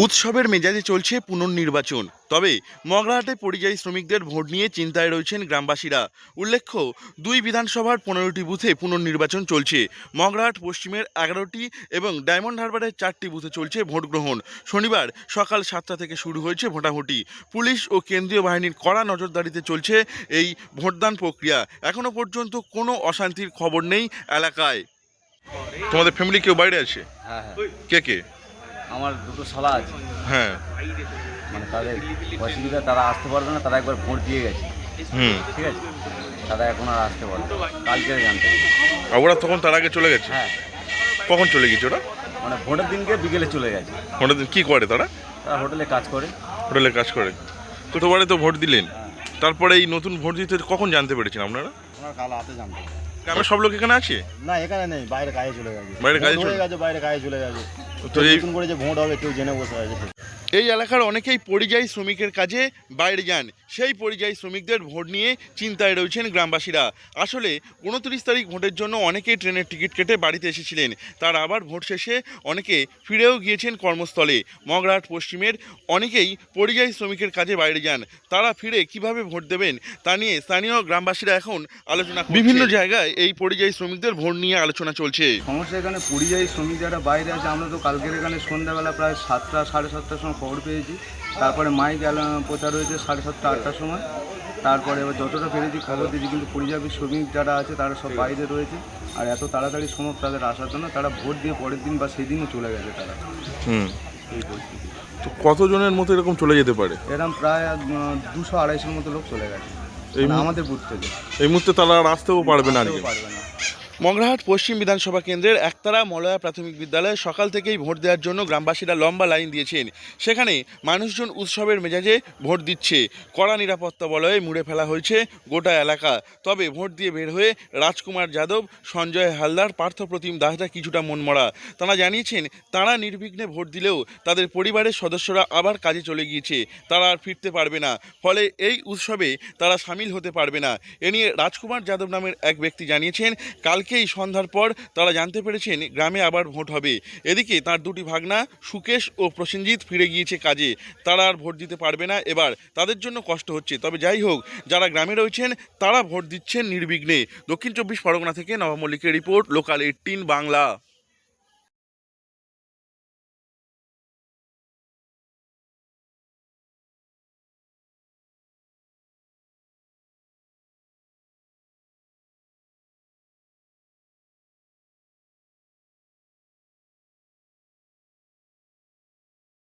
উৎসবের মেজাজে চলছে পুনর্নির্বাচন। তবে মগরাহাটে পরিযায়ী শ্রমিকদের ভোট নিয়ে চিন্তায় রয়েছেন গ্রামবাসীরা। উল্লেখ্য, দুই বিধানসভার 15টি বুথে পুনর্নির্বাচন চলছে। মগরাহাট পশ্চিমের 11টি এবং ডায়মন্ড হারবারের 4টি বুথে চলছে ভোট গ্রহণ। শনিবার সকাল 7টা থেকে শুরু হয়েছে ভোটাভুটি। পুলিশ ও কেন্দ্রীয় বাহিনীর কড়া নজরদারিতে চলছে এই ভোটদান প্রক্রিয়া। এখনো পর্যন্ত কোনো অশান্তির খবর নেই এলাকায়। তোমাদের ফ্যামিলি কেউ বাইরে আছে? হ্যাঁ হ্যাঁ, কে কে? আমার দুটো শালা আছে। হ্যাঁ। মানে তাদের অসুবিধা, তারা আসতে পারবে না, তারা একবার ভোট দিয়ে গেছে। ঠিক আছে, তারা এখন আর আসতে পারবে না, কালকে জানতে হবে। আর ওরা তখন তার আগে চলে গেছে? হ্যাঁ, কখন চলে গেছে ওরা? মানে ভোটের দিনকে বিকেলে চলে গেছে। ভোটের দিন কী করে তারা? তারা হোটেলে কাজ করে। হোটেলে কাজ করে। তো তোমারে তো ভোট দিলেন, তারপরে এই নতুন ভোট দিতে কখন জানতে পেরেছেন আপনারা? ওনার কাল হাতে জানতে হবে। গ্রামের সব লোক এখানে আছে? না, এখানে নেই, বাইরে কাজে চলে গেছে। বাইরে কাজে চলে গেছে, বাইরে কাজে চলে গেছে। তো এই নতুন করে যে ভোট হবে কেউ জেনে বসে আছে। এই এলাকার অনেকেই পরিযায়ী শ্রমিকের কাজে বাইরে যান। সেই পরিযায়ী শ্রমিকদের ভোট নিয়ে চিন্তায় রয়েছেন গ্রামবাসীরা। আসলে 29 তারিখ ভোটের জন্য অনেকেই ট্রেনের টিকিট কেটে বাড়িতে এসেছিলেন। তার আবার ভোট শেষে অনেকে ফিরেও গিয়েছেন কর্মস্থলে। মগরাহাট পশ্চিমের অনেকেই পরিযায়ী শ্রমিকের কাজে বাইরে যান। তারা ফিরে কিভাবে ভোট দেবেন তা নিয়ে স্থানীয় গ্রামবাসীরা এখন আলোচনা করছেন। বিভিন্ন জায়গায় এই পরিযায়ী শ্রমিকদের ভোট নিয়ে আলোচনা চলছে। সমস্যা এখানে পরিযায়ী শ্রমিক যারা বাইরে আছে, আমরা তো কালকের এখানে সন্ধ্যাবেলা প্রায় 7টা সাড়ে 7টার সময় খবর পেয়েছি। তারপরে মাইক প্রচার হয়েছে 7:30 8টার সময়। তারপরে এবার যতটা পেরেছি খবর দিয়েছি, কিন্তু পরিযায়ী শ্রমিক যারা আছে তারা সব বাইরে রয়েছে। আর এত তাড়াতাড়ি সময় তাদের আসার জন্য তারা ভোট দিয়ে পরের দিন বা সেদিনও চলে গেছে তারা। এই পরিস্থিতি। তো কতজনের মতো এরকম চলে যেতে পারে? এরকম প্রায় 200-250 মতো লোক চলে গেছে আমাদের বুথ থেকে। এই মুহূর্তে তারা আর আসতেও পারবে না। পারবে না। মগরাহাট পশ্চিম বিধানসভা কেন্দ্রের একতারা মলয়া প্রাথমিক বিদ্যালয়ে সকাল থেকেই ভোট দেওয়ার জন্য গ্রামবাসীরা লম্বা লাইন দিয়েছেন। সেখানে মানুষজন উৎসবের মেজাজে ভোট দিচ্ছে। কড়া নিরাপত্তা বলয়ে মুড়ে ফেলা হয়েছে গোটা এলাকা। তবে ভোট দিয়ে বের হয়ে রাজকুমার যাদব, সঞ্জয় হালদার, পার্থপ্রতিম দাসরা কিছুটা মনমরা। তারা জানিয়েছেন, তারা নির্বিঘ্নে ভোট দিলেও তাদের পরিবারের সদস্যরা আবার কাজে চলে গিয়েছে, তারা আর ফিরতে পারবে না। ফলে এই উৎসবে তারা সামিল হতে পারবে না। এ নিয়ে রাজকুমার যাদব নামের এক ব্যক্তি জানিয়েছেন, কালকেই সন্ধ্যার পর তারা জানতে পেরেছেন গ্রামে আবার ভোট হবে। এদিকে তার দুটি ভাগনা সুকেশ ও প্রসেনজিৎ ফিরে গিয়েছে কাজে। তারা আর ভোট দিতে পারবে না। এবার তাদের জন্য কষ্ট হচ্ছে। তবে যাই হোক, যারা গ্রামে রয়েছেন তারা ভোট দিচ্ছেন নির্বিঘ্নে। দক্ষিণ 24 পরগনা থেকে নব মল্লিকের রিপোর্ট, লোকাল 18 বাংলা।